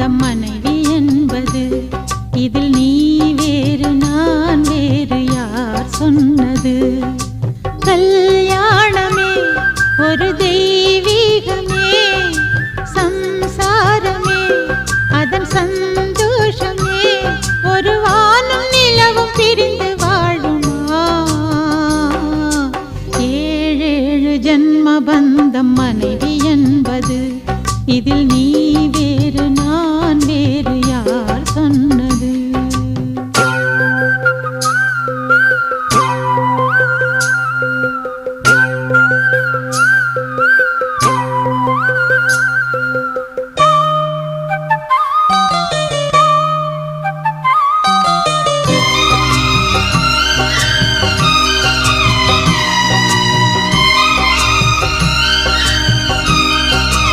பந்தம் மனைவி என்பது. இதில் நீ வேறு நான் வேறு யார் சொன்னது? கல்யாணமே ஒரு தெய்வீகமே, சம்சாரமே அதன் சந்தோஷமே. ஒரு வானும் நிலவும் பிரிந்து வாழுமா? ஏழேழு ஜன்ம பந்தம் மனைவி என்பது. இதில் நீ